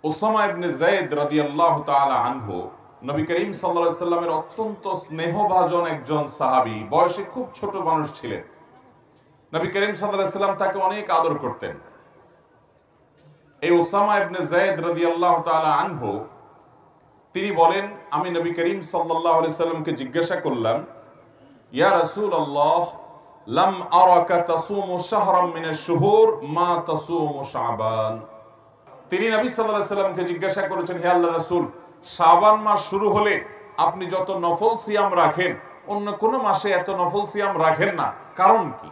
Osama ইবনে যায়েদ রাদিয়াল্লাহু তাআলা আনহু নবী করিম সাল্লাল্লাহু আলাইহি সাল্লামের অত্যন্ত স্নেহভাজন একজন সাহাবী, বয়সে খুব ছোট মানুষ ছিলেন। নবী করিম সাল্লাল্লাহু আলাইহি সাল্লাম তাকে অনেক আদর করতেন। এই উসামা ইবনে যায়েদ রাদিয়াল্লাহু তাআলা আনহু তিনি বলেন, আমি নবী করিম সাল্লাল্লাহু আলাইহি সাল্লামকে জিজ্ঞাসা করলাম, ইয়া রাসূলুল্লাহ, লাম আরাকা তাসুমু শাহরাম মিনাশ শুহুর মা তাসুমু শাবান। তিনি নবী সাল্লাল্লাহু আলাইহি সাল্লামকে জিজ্ঞাসা করেছেন, হে আল্লাহর রাসূল, শাবান মাস শুরু হলে আপনি যত নফল সিয়াম রাখেন অন্য কোন মাসে এত নফল সিয়াম রাখেন না, কারণ কি?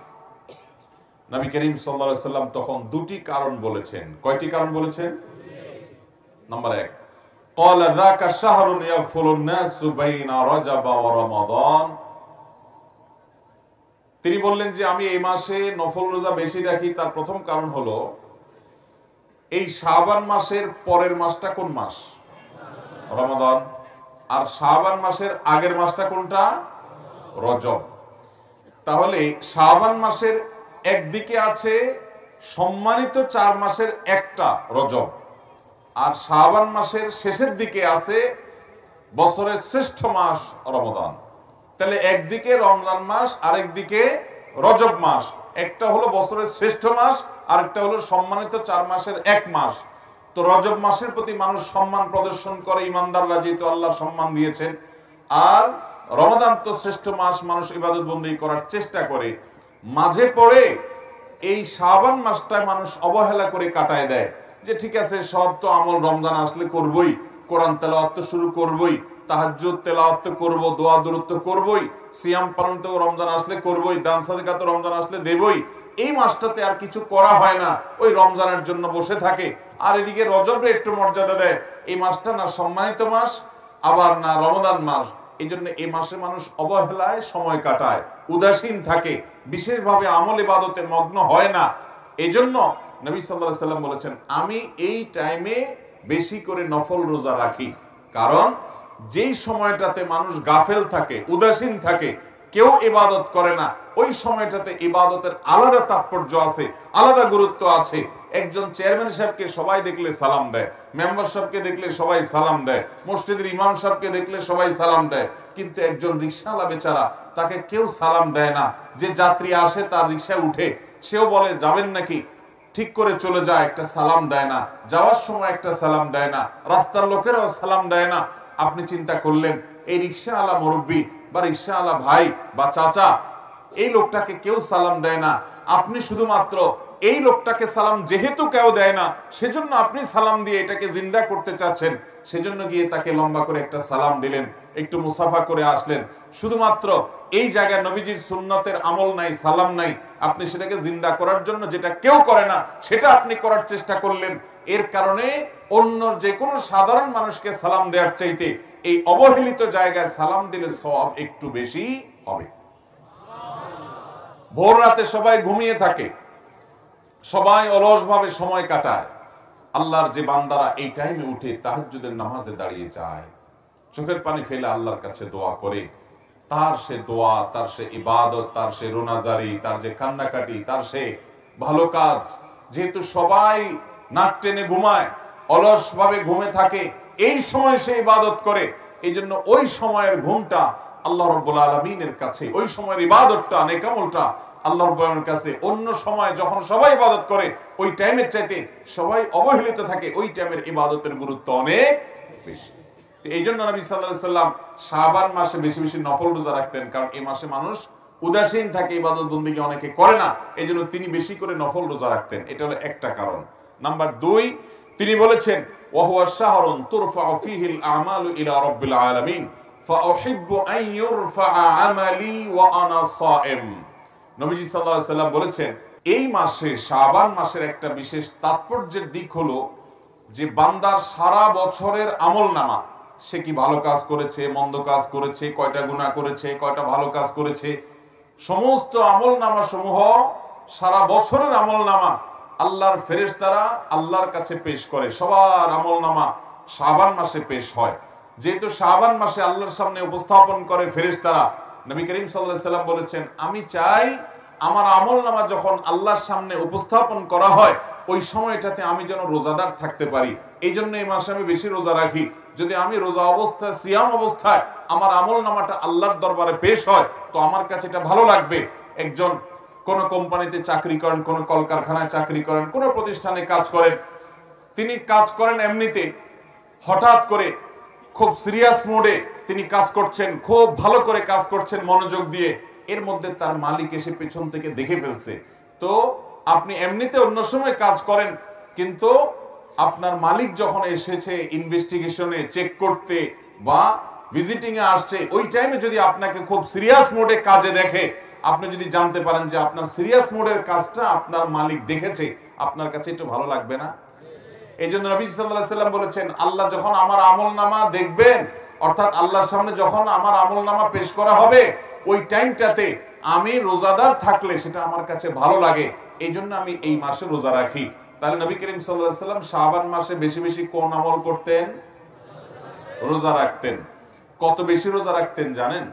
নবী করিম সাল্লাল্লাহু আলাইহি সাল্লাম তখন দুটি কারণ বলেছেন। কয়টি কারণ বলেছেন? নাম্বার 1, ক্বালা যাকা শাহরুন ইয়াগফুলুন নাসু বাইনা রাজাব ওয়া রমাদান। তিনি বললেন যে আমি এই মাসে নফল রোজা বেশি রাখি, তার প্রথম কারণ হলো এই শাবান মাসের পরের মাসটা কোন মাস? রমাদান। আর শাবান মাসের আগের মাসটা কোনটা? রজব। তাহলে শাবান মাসের একদিকে আছে সম্মানিত 4 মাসের একটা রজব, আর শাবান মাসের শেষের দিকে আছে বছরের শ্রেষ্ঠ মাস রমাদান। তাহলে একদিকে রমজান মাস, আরেকদিকে রজব মাস। একটা হলো বছরের শ্রেষ্ঠ মাস, আরেকটা হলো সম্মানিত 4 মাসের এক মাস। তো রজব মাসের প্রতি মানুষ সম্মান প্রদর্শন করে, ইমানদাররা যেহেতু আল্লাহ সম্মান দিয়েছেন। আর রমাদান তো শ্রেষ্ঠ মাস, মানুষ ইবাদত বন্দেগী করার চেষ্টা করে। মাঝে পড়ে এই শাবান মাসটায় মানুষ অবহেলা করে কাটায় দেয়, যে ঠিক আছে সব তো আমল রমজান আসলে করবই, কোরআন তেলাওয়াত তো শুরু করবই, তাহাজ্জুদ তেলাওয়াত তো করব, দোয়া দুরূদ তো করবই, সিয়াম পালন তো রমজান আসলে করবই, দান সাদকা তো রমজান আসলে দেবই। এই মাসটাতে আর কিছু করা হয় না, ওই রমজানের জন্য বসে থাকে। আর এদিকে রজবে একটু মর্যাদা দেয়। এই মাসটা না সম্মানিত মাস, আবার না রমজান মাস। এই জন্য এই মাসে মানুষ অবহেলায় সময় কাটায়, উদাসীন থাকে, বিশেষভাবে আমল ইবাদতে মগ্ন হয় না। এই জন্য নবী সাল্লাল্লাহু আলাইহি সাল্লাম বলেছেন, আমি এই টাইমে বেশি করে নফল রোজা রাখি। কারণ যেই সময়টাতে মানুষ গাফেল থাকে, উদাসীন থাকে, কেউ ইবাদত করে না, ওই সময়টাতে ইবাদতের আলাদা তাৎপর্য আছে, আলাদা গুরুত্ব আছে। একজন চেয়ারম্যান সাহেবকে সবাই দেখলে সালাম দেয়, মেম্বার সাহেবকে দেখলে সবাই সালাম দেয়, মসজিদের ইমাম সাহেবকে দেখলে সবাই সালাম দেয়। কিন্তু একজন রিকশাওয়ালা বেচারা, তাকে কেউ সালাম দেয় না। যে যাত্রী আসে তার রিকশায় উঠে, সেও বলে যাবেন নাকি, ঠিক করে চলে যায়, একটা সালাম দেয় না। যাওয়ার সময় একটা সালাম দেয় না, রাস্তার লোকেরাও সালাম দেয় না। আপনি চিন্তা করলেন, এই রিকশাওয়ালা মুরব্বী বা রিকশাওয়ালা ভাই বা চাচা, এই লোকটাকে কেউ সালাম দেয় না। আপনি শুধুমাত্র এই লোকটাকে সালাম যেহেতু কেউ দেয় না, সেজন্য আপনি সালাম দিয়ে এটাকে জিন্দা করতে চাচ্ছেন, সেজন্য গিয়ে তাকে লম্বা করে একটা সালাম দিলেন, একটু মুসাফা করে আসলেন। শুধুমাত্র এই জায়গায় নবীজির সুন্নতের আমল নাই, সালাম নাই, আপনি সেটাকে জিন্দা করার জন্য যেটা কেউ করে না সেটা আপনি করার চেষ্টা করলেন। এর কারণে অন্য যে কোনো সাধারণ মানুষকে সালাম দেওয়ার চাইতে এই অবহেলিত জায়গায় সালাম দিলে সওয়াব একটু বেশি হবে। ভোর রাতে সবাই ঘুমিয়ে থাকে, সবাই অলসভাবে সময় কাটায়। আল্লাহর যে বান্দারা এই টাইমে উঠে তাহাজ্জুদের নামাজে দাঁড়িয়ে যায়, চোখের পানি ফেলে আল্লাহর কাছে দোয়া করে, তার সে দোয়া, তার সে ইবাদত, তার সে রোনাজারি, তার যে কান্নাকাটি, তার সে ভালো কাজ, যেহেতু সবাই নাক টেনে ঘুমায়, অলসভাবে ঘুমে থাকে, এই সময় সে ইবাদত করে। এই জন্য ওই সময়ের ঘুমটা আল্লাহ রাব্বুল আলামিনের কাছে, ওই সময়ের ইবাদতটা, নেকামলটা আল্লাহ রাব্বুল আলামিনের কাছে অন্য সময় যখন সবাই ইবাদত করে ওই টাইমের চাইতে সবাই অবহেলিত থাকে, ওই টাইমের ইবাদতের গুরুত্ব অনেক বেশি। এই জন্য নবী সাল্লাল্লাহু আলাইহি সাল্লাম শাবান মাসে বেশি বেশি নফল রোজা রাখতেন, কারণ এই মাসে মানুষ উদাসীন থাকে, ইবাদত বন্দেগী অনেকে করে না, এই জন্য তিনি বেশি করে নফল রোজা রাখতেন। এটা হলো একটা কারণ। নাম্বার 2, তিনি বলেছেন, ওয়া হুয়া শাহরুন তুরফাউ ফীহিল আমালু ইলা রাব্বিল আলামিন ফাউহিব্বু আন ইউরফা আমালি ওয়া আনা সাইম। নবীজি সাল্লাল্লাহু আলাইহি সাল্লাম বলেছেন, এই মাসে শাবান মাসের একটা বিশেষ তাৎপর্যের দিক হলো যে বান্দার সারা বছরের আমলনামা, সে কি ভালো কাজ করেছে, মন্দ কাজ করেছে, কয়টা গুনাহ করেছে, কয়টা ভালো কাজ করেছে, সমস্ত আমলনামা সমূহ, সারা বছরের আমলনামা আল্লাহর ফেরেশতারা আল্লাহর কাছে পেশ করে। সবার আমলনামা শাবান মাসে পেশ হয়। যেহেতু শাবান মাসে আল্লাহর সামনে উপস্থাপন করে ফেরেশতারা, নবী করিম সাল্লাল্লাহু আলাইহি সাল্লাম বলেছেন, আমি চাই আমার আমল নামা যখন আল্লাহর সামনে উপস্থাপন করা হয় ওই সময়টাতে আমি যেন রোজাদার থাকতে পারি। এই জন্য এই মাসে আমি বেশি রোজা রাখি। যদি আমি রোজা অবস্থায়, সিয়াম অবস্থায় আমার আমল নামাটা আল্লাহর দরবারে পেশ হয় তো আমার কাছে এটা ভালো লাগবে। একজন কোন কোম্পানিতে চাকরি করেন, কোন কলকারখানায় চাকরি করেন, কোন প্রতিষ্ঠানে কাজ করেন, তিনি কাজ করেন এমনিতে, হঠাৎ করে খুব সিরিয়াস মোডে তিনি কাজ করছেন, খুব ভালো করে কাজ করছেন মনোযোগ দিয়ে, এর মধ্যে তার মালিক এসে পেছন থেকে দেখে ফেলছে। তো আপনি এমনিতে অন্য সময় কাজ করেন, কিন্তু আপনার মালিক যখন এসেছে ইনভেস্টিগেশনে চেক করতে বা ভিজিটিং এ আসছে, ওই টাইমে যদি আপনাকে খুব সিরিয়াস মোডে কাজে দেখে, আপনি যদি জানতে পারেন যে আপনার সিরিয়াস মোডের কাজটা আপনার মালিক দেখেছে, আপনার কাছে একটু ভালো লাগবে না? এই জন্য নবী সাল্লাল্লাহু আলাইহি সাল্লাম বলেছেন, আল্লাহ যখন আমার আমলনামা দেখবেন, অর্থাৎ আল্লাহর সামনে যখন আমার আমলনামা পেশ করা হবে, ওই টাইমটাতে আমি রোজাদার থাকলে সেটা আমার কাছে ভালো লাগে। এই জন্য আমি এই মাসে রোজা রাখি। তাহলে নবী করিম সাল্লাল্লাহু আলাইহি সাল্লাম শাবান মাসে বেশি বেশি কোন আমল করতেন? রোজা রাখতেন। কত বেশি রোজা রাখতেন জানেন?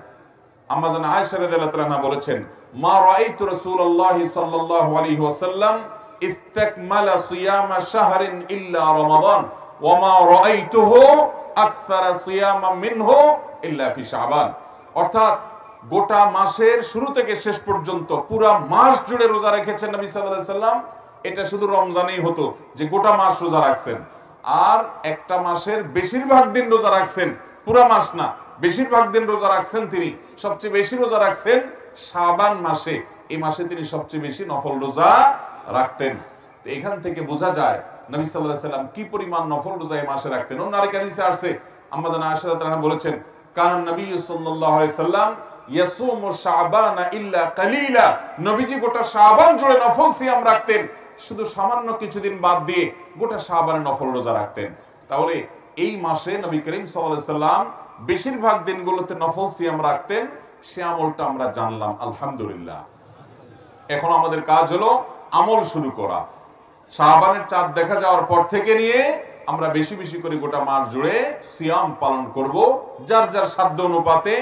আম্মা জান আয়েশা রাদিয়াল্লাহু তাআলা বলেছেন, মা রাআইতু রাসূলুল্লাহ সাল্লাল্লাহু আলাইহি ওয়াসাল্লাম ইস্তাকমালা সিয়ামা শাহরিন ইল্লা রমাদান ওয়া মা রাআইতুহু আকসারা সিয়ামা মিনহু ইল্লা ফি শাবান। অর্থাৎ গোটা মাসের শুরু থেকে শেষ পর্যন্ত পুরা মাস জুড়ে রোজা রেখেছেন নবী সাল্লাল্লাহু আলাইহি সাল্লাম। এটা শুধু রমজানেই হতো যে গোটা মাস রোজা রাখছেন, আর একটা মাসের বেশিরভাগ দিন রোজা রাখছেন, পুরা মাস না, বেশিরভাগ দিন রোজা রাখছেন তিনি। সবচেয়ে বেশি রোজা রাখছেন শাবান মাসে। এই মাসে তিনি সবচেয়ে বেশি নফল রোজা রাখতেন। তো এখান থেকে বোঝা যায় নবী সাল্লাল্লাহু আলাইহি সাল্লাম কি পরিমাণ নফল রোজা এই মাসে রাখতেন। অন্য আরেক হাদিসে আসছে, আম্মা জান আয়েশা রাদিয়াল্লাহু আনহা বলেছেন, কানা নবী সাল্লাল্লাহু আলাইহি সাল্লাম ইয়াসুমু শাবানা ইল্লা কালিলা। নবীজি গোটা শাবান জুড়ে নফল সিয়াম রাখতেন, শুধু সামান্য কিছুদিন বাদ দিয়ে গোটা শাবানে নফল রোজা রাখতেন। তাহলে এই মাসে নবী করিম সাল্লাল্লাহু আলাইহি সাল্লাম বেশিরভাগ দিনগুলোতে নফল সিয়াম রাখতেন। সে আমলটা আমরা জানলাম, আলহামদুলিল্লাহ। এখন আমাদের কাজ হলো আমল শুরু করা। শাবানের চাঁদ দেখা যাওয়ার পর থেকে নিয়ে আমরা বেশি বেশি করে গোটা মাস জুড়ে সিয়াম পালন করব, যার যার সাধ্য অনুপাতে।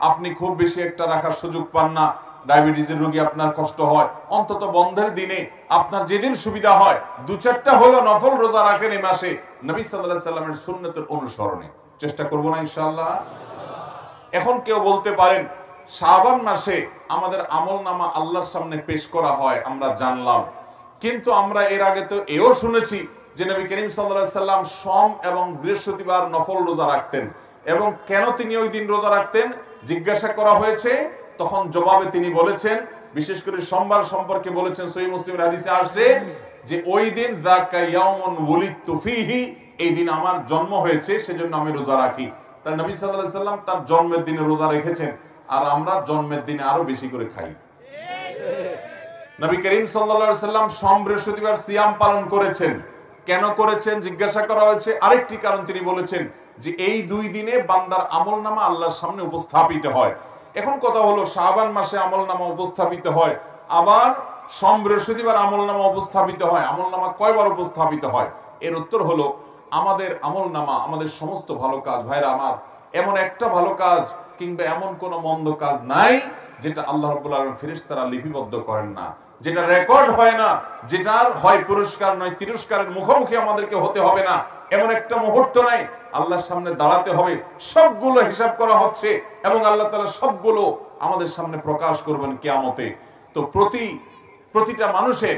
আপনি খুব বেশি একটা রাখার সুযোগ পান না, ডায়াবেটিসের রোগী, আপনার কষ্ট হয়, অন্তত বন্ধের দিনে আপনার যেদিন সুবিধা হয় দু চারটা হলো নফল রোজা রাখেন এই মাসে, নবী সাল্লাল্লাহু আলাইহি সাল্লামের সুন্নতের অনুসরণে। চেষ্টা করব না ইনশাআল্লাহ? এখন কেউ বলতে পারেন, শাবান মাসে আমাদের আমলনামা আল্লাহর সামনে পেশ করা হয়, আমরা জানলাম, কিন্তু আমরা এর আগে তো এও শুনেছি যে নবী করিম সাল্লাল্লাহু আলাইহি সাল্লাম সোম এবং বৃহস্পতিবার নফল রোজা রাখতেন। এবং কেন তিনি ওই দিন রোজা রাখতেন জিজ্ঞাসা করা হয়েছে, তখন জবাবে তিনি বলেছেন, বিশেষ করে সোমবার সম্পর্কে বলেছেন, সহিহ মুসলিমের হাদিসে আসছে যে ওই দিন যাকা ইয়াউমুন ওয়ালিদতু ফীহি, এই দিন আমার জন্ম হয়েছে, সেজন্য আমি রোজা রাখি। তার নবী সাল্লাল্লাহু আলাইহি সাল্লাম তার জন্মের দিনে রোজা রেখেছেন, আর আমরা জন্মের দিনে আরো বেশি করে খাই। নবী করিম সাল্লাল্লাহু আলাইহি সাল্লাম সোম বৃহস্পতিবার সিয়াম পালন করেছেন। কেন করেছেন জিজ্ঞাসা করা হয়েছে, আরেকটি কারণ তিনি বলেছেন যে এই দুই দিনে বান্দার আমলনামা আল্লাহর সামনে উপস্থাপিত হয়। এখন কথা হলো, শাবান মাসে আমলনামা উপস্থাপিত হয়, আবার সোম বৃহস্পতিবার আমলনামা উপস্থাপিত হয়, আমলনামা কয়বার উপস্থাপিত হয়? এর উত্তর হলো, আমাদের আমলনামা, আমাদের সমস্ত ভালো কাজ, ভাইরা আমার, এমন একটা ভালো কাজ কিংবা এমন কোন মন্দ কাজ নাই যেটা আল্লাহ রাব্বুল আলামিন ফেরেশতারা লিপিবদ্ধ করেন না, যেটা রেকর্ড হয় না, যেটার হয় পুরস্কার নয় তিরস্কারের মুখোমুখি আমাদেরকে হতে হবে না। এমন একটা মুহূর্ত নাই, আল্লাহর সামনে দাঁড়াতে হবে, সবগুলো হিসাব করা হচ্ছে এবং আল্লাহ তাআলা সবগুলো আমাদের সামনে প্রকাশ করবেন কিয়ামতে। তো প্রতিটা মানুষের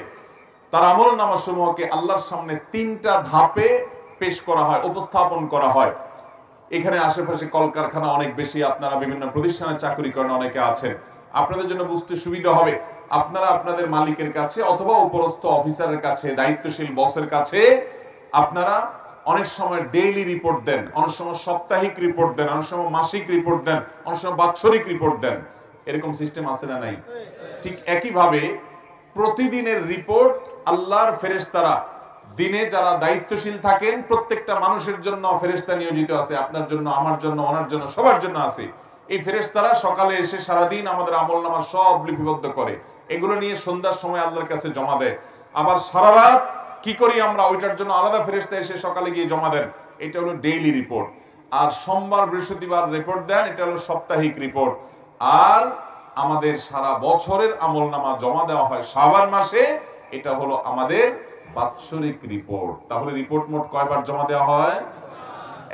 তার আমলনামা সমূহকে আল্লাহর সামনে তিনটা ধাপে পেশ করা হয়, উপস্থাপন করা হয়। এখানে আশেপাশে কলকারখানা অনেক বেশি, আপনারা বিভিন্ন প্রতিষ্ঠানে চাকরি করেন, অনেকে আছেন, আপনাদের জন্য বুঝতে সুবিধা হবে। আপনারা আপনাদের মালিকের কাছে অথবা উপরস্থ অফিসারের কাছে, দায়িত্বশীল বসের কাছে আপনারা অনেক সময় ডেইলি রিপোর্ট দেন, অনেক সময় সাপ্তাহিক রিপোর্ট দেন, অনেক সময় মাসিক রিপোর্ট দেন, অনেক সময় বাৎসরিক রিপোর্ট দেন। এরকম সিস্টেম আছে না নাই? ঠিক একইভাবে প্রতিদিনের রিপোর্ট আল্লাহর ফেরেশতারা, দিনে যারা দায়িত্বশীল থাকেন, প্রত্যেকটা মানুষের জন্য ফেরেশতা নিয়োজিত আছে, আপনার জন্য, আমার জন্য, ওনার জন্য, সবার জন্য আছে। এই ফেরেশতারা সকালে এসে সারাদিন আমাদের আমলনামা সব লিপিবদ্ধ করে, এগুলো নিয়ে সন্ধ্যার সময় আল্লাহর কাছে জমা দেয়। আবার সারা রাত কি করি আমরা, ওইটার জন্য আলাদা ফেরেশতা এসে সকালে গিয়ে জমা দেন। এটা হলো ডেইলি রিপোর্ট। আর সোমবার বৃহস্পতিবার রিপোর্ট দেন, এটা হলো সাপ্তাহিক রিপোর্ট। আর আমাদের সারা বছরের আমলনামা জমা দেওয়া হয় শাবান মাসে। এটা হলো আমাদের বাৎসরিক রিপোর্ট। তাহলে রিপোর্ট মোট কয়বার জমা দেওয়া হয়?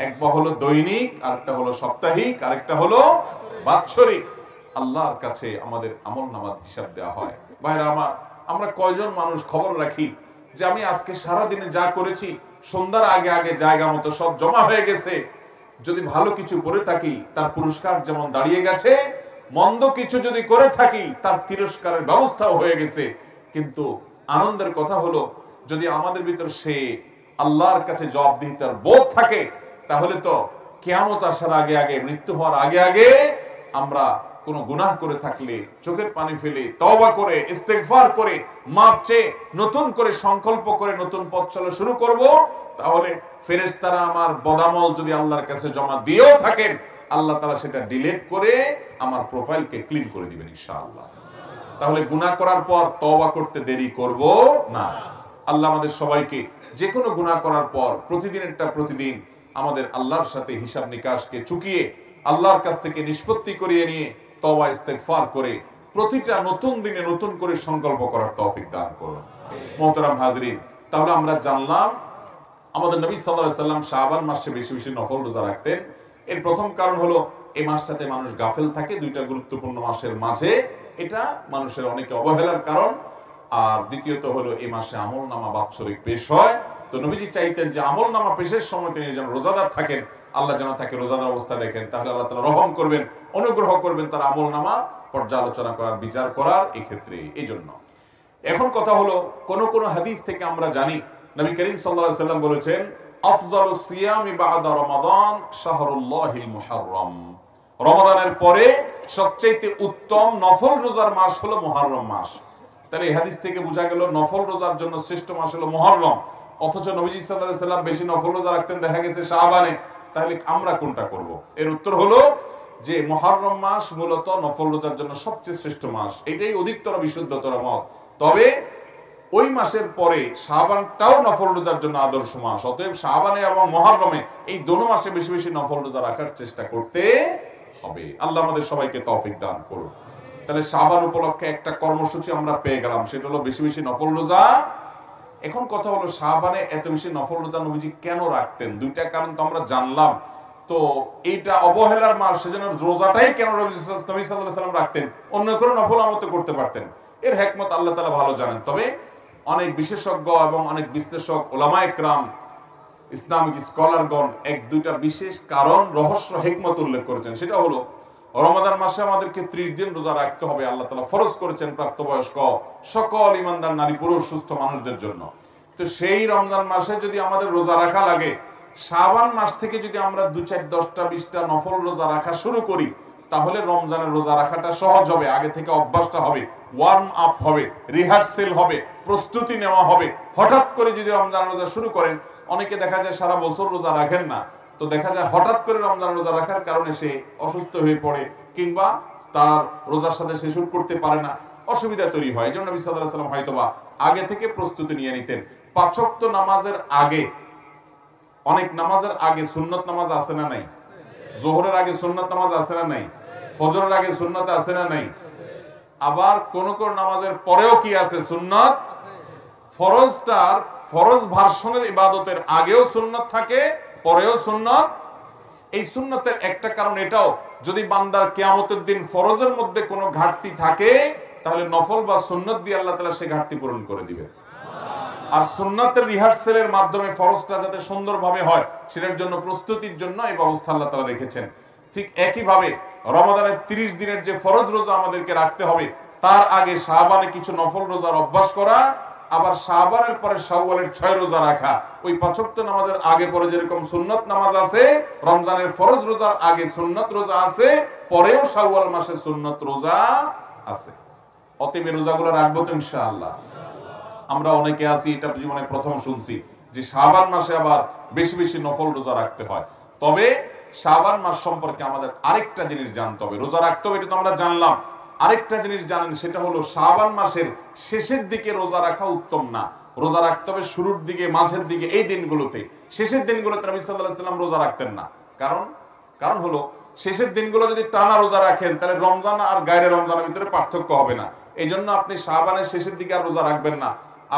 একবার হলো দৈনিক, আরেকটা হলো সাপ্তাহিক, আরেকটা হলো বাৎসরিক। আল্লাহর কাছে আমাদের আমলনামার হিসাব দেওয়া হয়। ভাইরা আমার, আমরা কয়জন মানুষ খবর রাখি যে আমি আজকে সারা দিনে যা করেছি সন্ধ্যার আগে আগে জায়গা মতো সব জমা হয়ে গেছে। যদি ভালো কিছু করে থাকি তার পুরস্কার যেমন দাঁড়িয়ে গেছে, মন্দ কিছু যদি করে থাকি তার তিরস্কারের ব্যবস্থাও হয়ে গেছে। কিন্তু আনন্দের কথা হলো, যদি আমাদের ভিতর সে আল্লাহর কাছে জবাবদিহিতার বোধ থাকে, তাহলে তো কিয়ামত আসার আগে আগে, মৃত্যু হওয়ার আগে আগে আমরা কোনো গুনাহ করে থাকলে চোখের পানি ফেলে তওবা করে ইস্তেগফার করে মাপ চেয়ে নতুন করে সংকল্প করে নতুন পথ চলা শুরু করব। তাহলে ফেরেশতারা আমার বদামল যদি আল্লাহর কাছে জমা দিয়েও থাকেন, আল্লাহ তাআলা সেটা ডিলিট করে আমার প্রোফাইলকে ক্লিন করে দিবেন ইনশাআল্লাহ। তাহলে গুনাহ করার পর তওবা করতে দেরি করব না। আল্লাহ আমাদের সবাইকে যে কোনো গুনাহ করার পর প্রতিদিন আমাদের আল্লাহর সাথে হিসাব নিকাশকে চুকিয়ে আল্লাহর কাছ থেকে নিষ্পত্তি করিয়ে নিয়ে তওবা ইস্তেগফার করে প্রতিটা নতুন দিনে নতুন করে সংকল্প করার তৌফিক দান করুন। মোহতারাম হাজরিন, তাহলে আমরা জানলাম আমাদের নবী সাল্লাল্লাহু আলাইহি সাল্লাম শাবান মাসে বেশি বেশি নফল রোজা রাখতেন। এর প্রথম কারণ হলো এই মাসটাতে মানুষ গাফেল থাকে দুইটা গুরুত্বপূর্ণ মাসের মাঝে, এটা মানুষের অনেকে অবহেলার কারণ। আর দ্বিতীয়ত হলো এই মাসে আমলনামা বাৎসরিক পেশ হয়। তো নবীজি চাইতেন যে আমলনামা পেশের সময় তিনি যেন রোজাদার থাকেন, আল্লাহ যেন তাকে রোজাদার অবস্থা দেখেন, তাহলে আল্লাহ তাআলা রহম করবেন, অনুগ্রহ করবেন তার আমলনামা পর্যালোচনা করার, বিচার করার এই ক্ষেত্রে। এই জন্য এখন কথা হলো, কোন হাদিস থেকে আমরা জানি নবী করিম সাল্লাল্লাহু আলাইহি সাল্লাম বলেছেন, আফজালুস সিয়ামি বা'দা রমাদান শাহরুল্লাহিল মুহাররম। রমাদানের পরে সবচেয়ে উত্তম নফল রোজার মাস হলো মুহররম মাস। তাহলে এই হাদিস থেকে বোঝা গেল নফল রোজার জন্য শ্রেষ্ঠ মাস হলো মুহররম। অথচ নবীজি সাল্লাল্লাহু আলাইহি সাল্লাম বেশি নফল রোজা রাখতেন দেখা গেছে শাবানে। তাহলে আমরা কোনটা করব? এর উত্তর হলো যে মুহররম মাস মূলত নফল রোজার জন্য সবচেয়ে শ্রেষ্ঠ মাস, এটাই অধিকতর বিশুদ্ধতর মত। তবে ওই মাসের পরে শাবানটাও নফল রোজার জন্য আদর্শ মাস। অতএব শাবানে এবং মুহররমে এই দুটো মাসে বেশি বেশি নফল রোজা রাখার চেষ্টা করতে হবে। আল্লাহ আমাদের সবাইকে তৌফিক দান করুন। তাহলে শাবান উপলক্ষে একটা কর্মসূচি আমরা পেয়ে গেলাম, সেটা হলো বেশি বেশি নফল রোজা। এখন কথা হলো শাবানে এত বেশি নফল রোজা নবীজি কেন রাখতেন? দুইটা কারণ তো আমরা জানলাম। তো এইটা অবহেলার মাস, সেজন্য রোজাটাই কেন নবী সাল্লাল্লাহু আলাইহি সাল্লাম রাখতেন? অন্য কোনো নফল আমল করতে পারতেন। এর হিকমত আল্লাহ তাআলা ভালো জানেন। তবে অনেক বিশেষজ্ঞ এবং অনেক বিশ্লেষক, ওলামায়ে কেরাম, ইসলামিক স্কলারগণ এক দুইটা বিশেষ কারণ, রহস্য, হিকমত উল্লেখ করেছেন। সেটা হলো রমাদান মাসে আমাদেরকে 30 দিন রোজা রাখতে হবে। আল্লাহ তাআলা ফরজ করেছেন প্রাপ্তবয়স্ক সকল ঈমানদার নারী পুরুষ সুস্থ মানুষদের জন্য। তো সেই রমজান মাসে যদি আমাদের রোজা রাখা লাগে, শাবান মাস থেকে যদি আমরা 2, 4, 10টা 20টা নফল রোজা রাখা শুরু করি, তাহলে রমজানের রোজা রাখাটা সহজ হবে। আগে থেকে অভ্যাসটা হবে, ওয়ার্ম আপ হবে, রিহার্সেল হবে, প্রস্তুতি নেওয়া হবে। হঠাৎ করে যদি রমজান রোজা শুরু করেন, অনেকে দেখা যায় সারা বছর রোজা রাখেন না, তো দেখা যায় হঠাৎ করে রমজান রোজা রাখার কারণে সে অসুস্থ হয়ে পড়ে, কিংবা তার রোজার সাথে সে শুট করতে পারে না, অসুবিধা তৈরি হয়। এই জন্য নবী সাল্লাল্লাহু আলাইহি ওয়াসাল্লাম হয়তোবা আগে থেকে প্রস্তুতি নিয়ে নিতেন। 5 ওয়াক্ত নামাজের আগে, অনেক নামাজের আগে সুন্নত নামাজ আছে না নাই? যোহরের আগে সুন্নত নামাজ আছে না নাই? ফজরের আগে সুন্নত আছে না নাই? আবার কোন কোন নামাজের পরেও কি আছে? সুন্নত। ফরজ ভার্সনের ইবাদতের আগেও সুন্নত থাকে, পরেও সুন্নত। এই সুন্নতের একটা কারণ এটাও, যদি বান্দার কিয়ামতের দিন ফরজের মধ্যে কোনো ঘাটতি থাকে, তাহলে নফল বা সুন্নত দিয়ে আল্লাহ তাআলা সেই ঘাটতি পূরণ করে দিবেন। আর সুন্নতের রিহার্সেলের মাধ্যমে ফরজটা যাতে সুন্দরভাবে হয়, সেটার জন্য প্রস্তুতির জন্য এই ব্যবস্থা আল্লাহ তাআলা রেখেছেন। ঠিক একইভাবে রমাদানের 30 দিনের যে ফরজ রোজা আমাদেরকে রাখতে হবে, তার আগে শাবানে কিছু নফল রোজার অভ্যাস করা, আবার শাবানের পরে শাওয়ালের 6 রোজা রাখা। ওই 5 ওয়াক্ত নামাজের আগে পরে যেরকম সুন্নত নামাজ আছে, রমজানের ফরজ রোজার আগে সুন্নত রোজা আছে, পরেও শাওয়াল মাসে সুন্নত রোজা আছে। অতএব এই রোজাগুলো রাখবো তো ইনশাআল্লাহ। আমরা অনেকে আছি, এটা জীবনে প্রথম শুনছি যে শাবান মাসে আবার বেশি বেশি নফল রোজা রাখতে হয়। তবে শাবান মাস সম্পর্কে আমাদের আরেকটা জিনিস জানতে হবে। রোজা রাখতে হবে, এটা তো আমরা জানলাম। আরেকটা জিনিস জানেন, সেটা হলো শাবান মাসের শেষের দিকে রোজা রাখা উত্তম না। রোজা রাখতে হবে শুরুর দিকে, মাঝের দিকে, এই দিনগুলোতে। শেষের দিনগুলোতে নবী সাল্লাল্লাহু আলাইহি ওয়াসাল্লাম রোজা রাখতেন না। কারণ হলো শেষের দিনগুলো যদি টানা রোজা রাখেন তাহলে রমজান আর গায়রে রমজানের ভিতরে পার্থক্য হবে না। এই জন্য আপনি শাবানের শেষের দিকে আর রোজা রাখবেন না,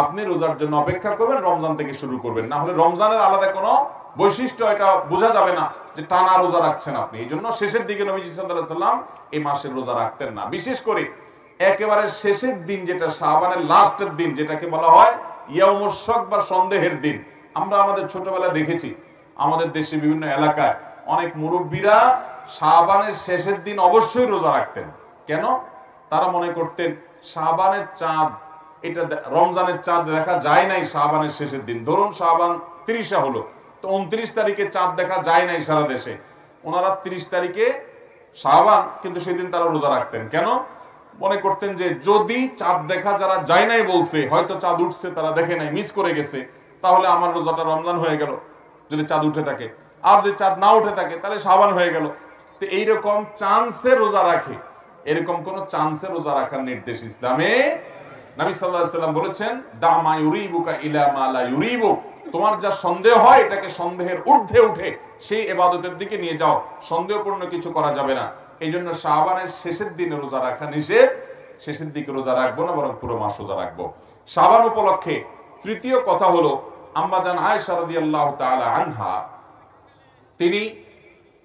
আপনি রোজার জন্য অপেক্ষা করবেন, রমজান থেকে শুরু করবেন। না হলে রমজানের আলাদা কোনো বৈশিষ্ট্য এটা বোঝা যাবে না যে টানা রোজা রাখছেন আপনি। এই জন্য শেষের দিকে নবীজি সাল্লাল্লাহু আলাইহি সাল্লাম এই মাসের রোজা রাখতেন না। বিশেষ করে একেবারে শেষের দিন, যেটা শাবানের লাস্টের দিন, যেটাকে বলা হয় ইয়াউমুশ শক বা সন্দেহের দিন। আমরা আমাদের ছোটবেলায় দেখেছি আমাদের দেশে বিভিন্ন এলাকায় অনেক মুরব্বীরা শাবানের শেষের দিন অবশ্যই রোজা রাখতেন। কেন? তারা মনে করতেন শাবানের চাঁদ, এটা রমজানের চাঁদ দেখা যায় নাই শাবানের শেষের দিন। ধরুন শাবান 30 হলো, তো 29 তারিখে চাঁদ দেখা যায় নাই সারা দেশে, ওনারা 30 তারিখে শাবান, কিন্তু সেদিন তারা রোজা রাখতেন। কেন? মনে করতেন যে যদি চাঁদ দেখা যারা যায় নাই বলছে, হয়তো চাঁদ উঠছে তারা দেখে নাই, মিস করে গেছে, তাহলে আমার রোজাটা রমজান হয়ে গেল যদি চাঁদ উঠে থাকে, আর যদি চাঁদ না উঠে থাকে তাহলে শাবান হয়ে গেল। তো এইরকম চান্সে রোজা রাখে, এরকম কোন চান্সে রোজা রাখার নির্দেশ ইসলামে। নবী সাল্লাল্লাহু আলাইহি সাল্লাম বলেছেন, দা মা ইউরিবুকা ইলা মা লা ইউরিবুক, তোমার যা সন্দেহ হয় এটাকে সন্দেহের ঊর্ধ্বে উঠে সেই ইবাদতের দিকে নিয়ে যাও, সন্দেহপূর্ণ কিছু করা যাবে না। এই জন্য শাবানের শেষের দিনে রোজা রাখা নিষেধ। শেষের দিকে রোজা রাখবো না, বরং পুরো মাস রোজা রাখবো। শাবান উপলক্ষে তৃতীয় কথা হলো, আম্মা জান আয়েশা রাদিয়াল্লাহু তাআলা আনহা, তিনি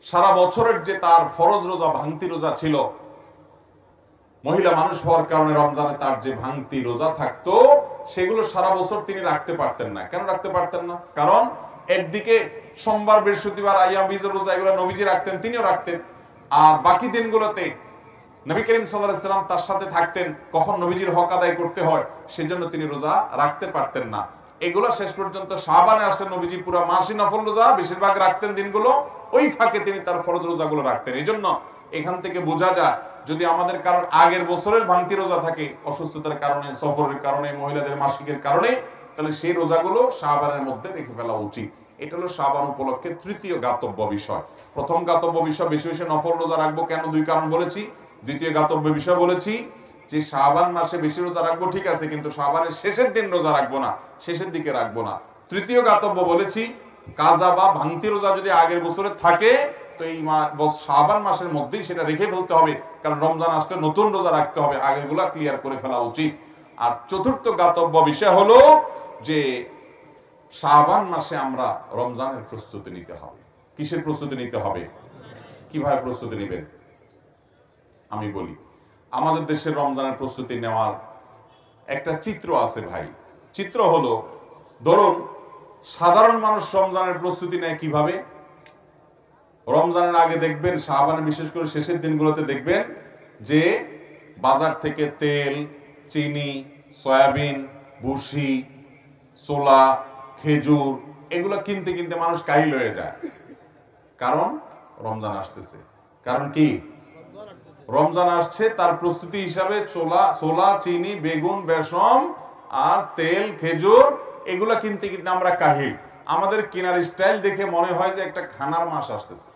সারা বছরের যে তার ফরজ রোজা, ভাঙতি রোজা ছিল, মহিলা মানুষ হওয়ার কারণে রমজানে তার যে ভাঙতি রোজা থাকতো সেগুলো সারা বছর তিনি রাখতে পারতেন না। কেন রাখতে পারতেন না? কারণ একদিকে সোমবার, বৃহস্পতিবার, আইয়াম বীজের রোজা এগুলো নবীজি রাখতেন, তিনিও রাখতেন, আর বাকি দিনগুলোতে নবী করিম সাল্লাল্লাহু আলাইহি সাল্লাম তার সাথে থাকতেন, কখন নবীজির হক আদায় করতে হয় সেজন্য তিনি রোজা রাখতে পারতেন না। এগুলো শেষ পর্যন্ত শাবানে আসলে নবীজি পুরো মাসই নফল রোজা বেশিরভাগ রাখতেন দিনগুলো, ওই ফাঁকে তিনি তার ফরজ রোজাগুলো রাখতেন। এই জন্য এখান থেকে বোঝা যায় যদি আমাদের কারোর আগের বছরের ভাঙতি রোজা থাকে, অসুস্থতার কারণে, সফরের কারণে, মহিলাদের মাসিকের কারণে, তাহলে সেই রোজাগুলো শাবানের মধ্যে রেখে ফেলা উচিত। এটা হলো শাবান উপলক্ষে তৃতীয় গাতব্য বিষয়। প্রথম গাতব্য বিষয়, বেশি বেশি নফল রোজা রাখবো। কেন? দুই কারণ বলেছি। দ্বিতীয় গাতব্য বিষয় বলেছি যে শাবান মাসে বেশি রোজা রাখবো, ঠিক আছে, কিন্তু শাবানের শেষের দিন রোজা রাখবো না, শেষের দিকে রাখবো না। তৃতীয় গাতব্য বলেছি, কাজা বা ভাঙতি রোজা যদি আগের বছরে থাকে তো এই শাবান মাসের মধ্যেই সেটা রেখে ফেলতে হবে, কারণ রমজান আসলে নতুন রোজা রাখতে হবে, আগেরগুলা ক্লিয়ার করে ফেলা উচিত। আর চতুর্থ গাতব্য বিষয় হলো যে শাবান মাসে আমরা রমজানের প্রস্তুতি নিতে হবে। কিসের প্রস্তুতি নিতে হবে? কিভাবে প্রস্তুতি নেবেন আমি বলি। আমাদের দেশের রমজানের প্রস্তুতি নেওয়ার একটা চিত্র আছে ভাই। চিত্র হলো, ধরুন সাধারণ মানুষ রমজানের প্রস্তুতি নেয় কিভাবে। রমজানের আগে দেখবেন, শাবানের বিশেষ করে শেষের দিনগুলোতে দেখবেন যে বাজার থেকে তেল, চিনি, সয়াবিন, ভুসি, ছোলা, খেজুর এগুলো কিনতে কিনতে মানুষ কাহিল হয়ে যায়। কারণ রমজান আসতেছে। কারণ কি? রমজান আসছে, তার প্রস্তুতি হিসাবে ছোলা, চিনি, বেগুন, বেসম আর তেল, খেজুর এগুলা কিনতে কিনতে আমরা কাহিল। আমাদের কেনার স্টাইল দেখে মনে হয় যে একটা খানার মাস আসতেছে।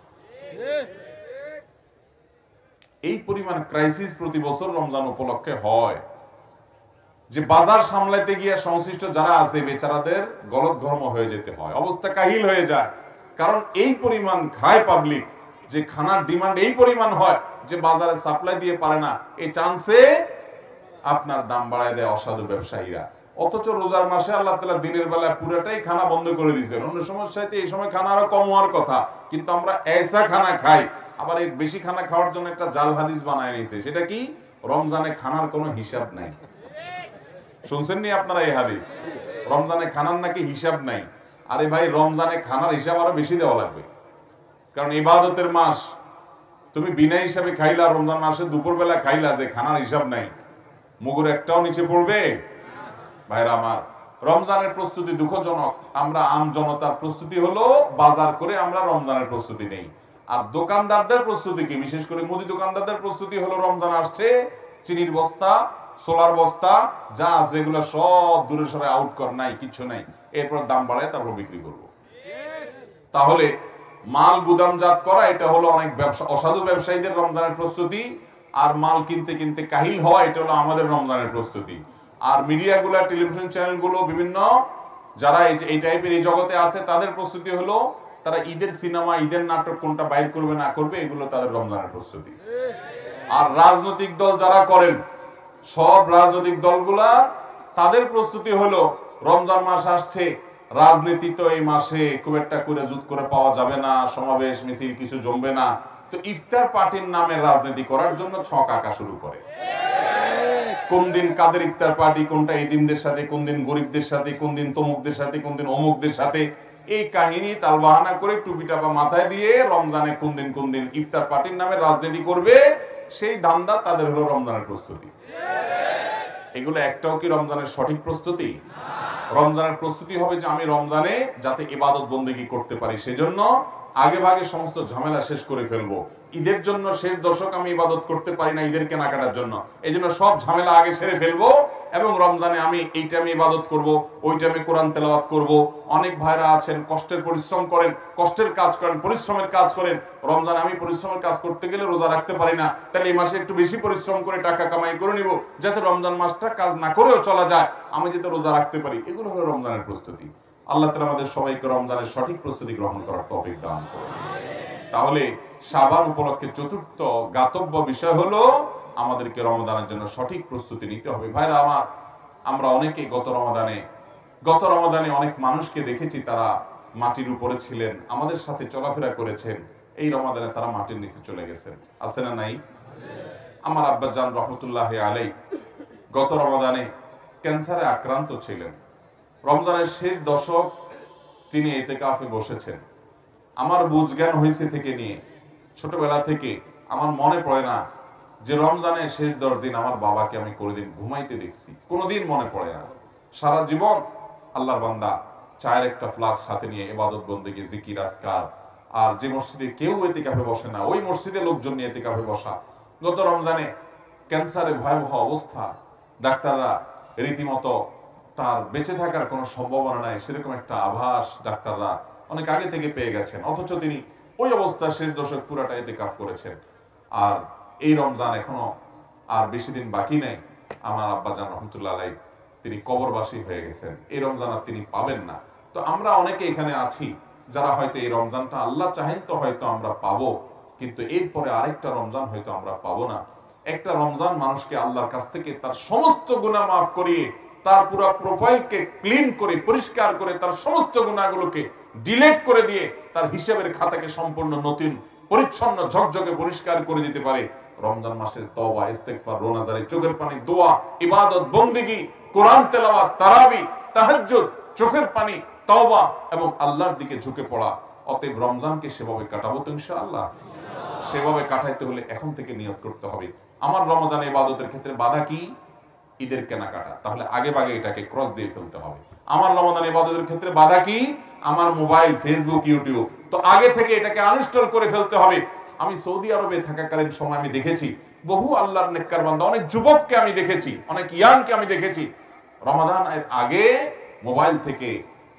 এই পরিমাণ ক্রাইসিস প্রতি বছর রমজান উপলক্ষে হয় যে বাজার সামলাইতে গিয়ে সংশ্লিষ্ট যারা আছে বেচারাদের গলদঘর্ম হয়ে যেতে হয়, অবস্থা কাহিল হয়ে যায়। কারণ এই পরিমাণ খায় পাবলিক যে খানার ডিমান্ড এই পরিমাণ হয় যে বাজারে সাপ্লাই দিয়ে পারে না। এই চান্সে আপনার দাম বাড়ায় দেয় অসাধু ব্যবসায়ীরা। অথচ রোজার মাসে আল্লাহ তাআলা দিনের বেলায় পুরোটাই খানা বন্ধ করে দিয়েছেন। অন্য সমস্যাতে এই সময় খানা আরো কম হওয়ার কথা, কিন্তু আমরা এসা খানা খাই। আবার এই বেশি খানা খাওয়ার জন্য একটা জাল হাদিস বানায় নিয়েছে। সেটা কি? রমজানে খানার কোনো হিসাব নাই। শুনছেন নি আপনারা এই হাদিস? রমজানে খানার নাকি হিসাব নাই। আরে ভাই, রমজানে খানার হিসাব আরো বেশি দেওয়া লাগবে, কারণ ইবাদতের মাস। তুমি বিনা হিসাবে খাইলা, রমজান মাসে দুপুরবেলা খাইলা, যে খানার হিসাব নাই, মুগুর একটাও নিচে পড়বে? ভাইরা আমার, রমজানের প্রস্তুতি দুঃখজনক। আমরা আম জনতার প্রস্তুতি হলো বাজার করে আমরা রমজানের প্রস্তুতি নেই। আর দোকানদারদের প্রস্তুতি কি? বিশেষ করে মুদি দোকানদারদের প্রস্তুতি হলো রমজান আসছে, চিনির বস্তা, সোলার বস্তা যা আছে এগুলো সব দূরে সরে আউট কর, নাই কিছু নাই, এরপর দাম বাড়ায় তারপর বিক্রি করবো। তাহলে মাল গুদামজাত করা এটা হলো অনেক ব্যবসা, অসাধু ব্যবসায়ীদের রমজানের প্রস্তুতি। আর মাল কিনতে কিনতে কাহিল হওয়া এটা হলো আমাদের রমজানের প্রস্তুতি। আর মিডিয়াগুলো, টেলিভিশন চ্যানেলগুলো, বিভিন্ন যারা এই টাইপের এই জগতে আছে তাদের প্রস্তুতি হলো তারা ঈদের সিনেমা, ঈদের নাটক কোনটা বাইর করবে না করবে, এগুলো তাদের রমজানের প্রস্তুতি। আর রাজনৈতিক দল যারা করেন, সব রাজনৈতিক দলগুলা তাদের প্রস্তুতি হলো রমজান মাস আসছে, রাজনীতি তো এই মাসে খুব একটা করে জুত করে পাওয়া যাবে না, সমাবেশ মিছিল কিছু জমবে না, তো ইফতার পার্টির নামে রাজনীতি করার জন্য ছক আঁকা শুরু করে। কোন দিন কাদের ইফতার পার্টি, কোনটা এতিমদের সাথে, কোন দিন গরিবদের সাথে, কোন দিন তমুকদের সাথে, কোন দিন অমুকদের সাথে, এই কাহিনী তালবাহানা করে টুপি টাপা মাথায় দিয়ে রমজানে কোন দিন ইফতার পার্টির নামে রাজনীতি করবে, সেই ধান্দা তাদের হলো রমজানের প্রস্তুতি। এগুলো একটাও কি রমজানের সঠিক প্রস্তুতি? রমজানের প্রস্তুতি হবে যে আমি রমজানে যাতে ইবাদত বন্দেগী করতে পারি, সেজন্য আগে ভাগে সমস্ত ঝামেলা শেষ করে ফেলবো। ঈদের জন্য শেষ দশক আমি ইবাদত করতে পারি না ঈদের কেনাকাটার জন্য, এই জন্য সব ঝামেলা আগে সেরে ফেলবো, এবং রমজানে আমি এই টাইমে ইবাদত করব, ওই টাইমে কোরআন তেলাওয়াত করব। অনেক ভাইরা আছেন কষ্টের পরিশ্রম করেন, কষ্টের কাজ করেন, পরিশ্রমের কাজ করেন, রমজানে আমি পরিশ্রমের কাজ করতে গেলে রোজা রাখতে পারি না, তাহলে এই মাসে একটু বেশি পরিশ্রম করে টাকা কামাই করে নিব, যাতে রমজান মাসটা কাজ না করেও চলা যায়, আমি যাতে রোজা রাখতে পারি। এগুলো হলো রমজানের প্রস্তুতি। আল্লাহ তাআলা আমাদের সবাইকে রমজানের সঠিক প্রস্তুতি গ্রহণ করার তৌফিক দান করুন। তাহলে শাবান উপলক্ষে চতুর্থ জ্ঞাতব্য বিষয় হলো আমাদেরকে রমজানের জন্য সঠিক প্রস্তুতি নিতে হবে। ভাইরা আমার, আমরা অনেকেই গত রমাদানে অনেক মানুষকে দেখেছি, তারা মাটির উপরে ছিলেন, আমাদের সাথে চলাফেরা করেছেন, এই রমাদানে তারা মাটির নিচে চলে গেছেন, আছে না নাই? আমার আব্বাজান রহমতুল্লাহি আলাইহি গত রমাদানে ক্যান্সারে আক্রান্ত ছিলেন। রমজানের শেষ দশক তিনি ইতিকাফে বসেছেন। আমার বুঝ জ্ঞান হয়েছে থেকে নিয়ে ছোটবেলা থেকে আমার মনে পড়ে না যে রমজানের শেষ 10 দিন আমার বাবাকে আমি কোনোদিন ঘুমাইতে দেখছি, কোনোদিন মনে পড়ে না। সারা জীবন আল্লাহর বান্দা চায়ের একটা ফ্লাস সাথে নিয়ে ইবাদত বন্দেগী, জিকির, আজকার, আর যে মসজিদে কেউ ইতিকাফে বসে না ওই মসজিদে লোকজন নিয়ে ইতিকাফে বসা। গত রমজানে ক্যান্সারে ভয়াবহ অবস্থা, ডাক্তাররা রীতিমতো তার বেঁচে থাকার কোনো সম্ভাবনা নাই সেরকম একটা আভাস ডাক্তাররা অনেক আগে থেকে পেয়ে গেছেন, অথচ তিনি ওই অবস্থা শেষ দশক পুরাটা ইতিকাফ করেছেন। আর এই রমজান এখনো আর বেশি দিন বাকি নেই, আমার আব্বাজান রহমতুল্লাহ আলাইহি তিনি কবরবাসী হয়ে গেছেন, এই রমজান আর তিনি পাবেন না। তো আমরা অনেকে এখানে আছি যারা হয়তো এই রমজানটা আল্লাহ চাহেন তো হয়তো আমরা পাবো, কিন্তু এরপরে আরেকটা রমজান হয়তো আমরা পাবো না। একটা রমজান মানুষকে আল্লাহর কাছ থেকে তার সমস্ত গুনাহ মাফ করিয়ে, তার পুরো প্রোফাইলকে ক্লিন করে, পরিষ্কার করে, তার সমস্ত গুনাহগুলোকে ডিলিট করে দিয়ে তার হিসাবের খাতাকে সম্পূর্ণ নতুন, পরিচ্ছন্ন, ঝকঝকে পরিষ্কার করে দিতে পারে। রমজান মাসের তওবা, ইস্তেগফার, রোনাজারি, চোখের পানি, দোয়া, ইবাদত, বন্দেগী, কোরআন তেলাওয়াত, তারাবি, তাহাজ্জুদ, চোখের পানি, তওবা এবং আল্লাহর দিকে ঝুঁকে পড়া। অতএব রমজানকে সেভাবে কাটাবো তো ইনশাআল্লাহ। সেভাবে কাটাইতে হলে এখন থেকে নিয়ত করতে হবে। আমার রমজান ইবাদতের ক্ষেত্রে বাধা কি? ঈদের কেনাকাটা, তাহলে আগে ভাগে এটাকে ক্রস দিয়ে ফেলতে হবে। আমার রমজান ইবাদতের ক্ষেত্রে বাধা কি? আমার মোবাইল, ফেসবুক, ইউটিউব, তো আগে থেকে এটাকে আনইনস্টল করে ফেলতে হবে। আমি সৌদি আরবে থাকাকালীন সময় আমি দেখেছি বহু আল্লাহর নেককার বান্দা, অনেক যুবককে আমি দেখেছি, অনেক ইয়াংকে আমি দেখেছি, রমাদান এর আগে মোবাইল থেকে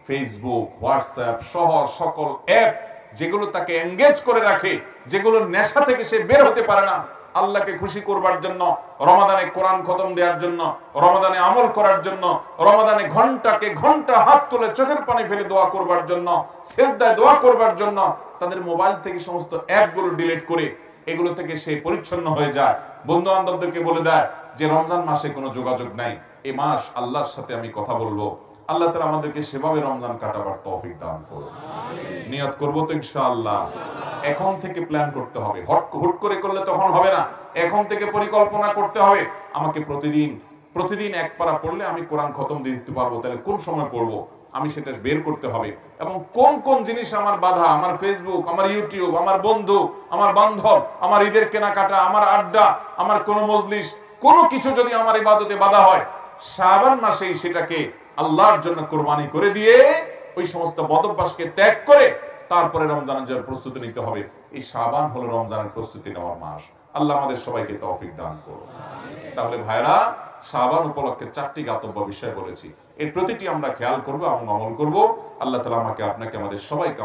ফেসবুক, হোয়াটসঅ্যাপ সহ সকল অ্যাপ যেগুলো তাকে এঙ্গেজ করে রাখে, যেগুলো নেশা থেকে সে বের হতে পারে না, আল্লাহকে খুশি করবার জন্য, রমাদানে কোরআন খতম দেওয়ার জন্য, রমাদানে আমল করার জন্য, রমাদানে ঘন্টাকে ঘন্টা হাত তুলে চোখের পানি ফেলে দোয়া করবার জন্য, সেজদায় দোয়া করবার জন্য তাদের মোবাইল থেকে সমস্ত অ্যাপগুলো ডিলিট করে এগুলো থেকে সে পরিচ্ছন্ন হয়ে যায়। বন্ধু বান্ধবদেরকে বলে দেয় যে রমজান মাসে কোনো যোগাযোগ নাই, এই মাস আল্লাহর সাথে আমি কথা বলবো। আল্লাহ তাআলা আমাদেরকে সেভাবে রমজান কাটাবার তৌফিক দান করুন। নিয়ত করবো তো ইনশাআল্লাহ। এখন থেকে প্ল্যান করতে হবে, হুট করে করলে তখন হবে না। এখন থেকে পরিকল্পনা করতে হবে, আমাকে প্রতিদিন এক পারা পড়লে আমি কোরআন খতম দিতে পারবো, তাহলে কোন সময় পড়বো আমি সেটা বের করতে হবে। এবং কোন কোন জিনিস আমার বাধা, আমার ফেসবুক, আমার ইউটিউব, আমার বন্ধু, আমার বান্ধব, আমার ঈদের কেনাকাটা, আমার আড্ডা, আমার কোনো মজলিস, কোনো কিছু যদি আমার ইবাদতে বাধা হয়, শাবান মাসেই সেটাকে আল্লাহর জন্য কোরবানি করে দিয়ে ওই সমস্ত বদভ্যাসকে ত্যাগ করে তারপরে রমজানের জন্য প্রস্তুতি নিতে হবে। এই শাবান হলো রমজানের প্রস্তুতি নেওয়ার মাস। আল্লাহ আমাদের সবাইকে তৌফিক দান করুন। তাহলে ভাইরা, শাবান উপলক্ষে 4টি জ্ঞাতব্য বিষয় বলেছি, এর প্রতিটি আমরা খেয়াল করবো এবং আমল করবো। আল্লাহ তাআলা আমাকে আপনাকে আমাদের সবাইকে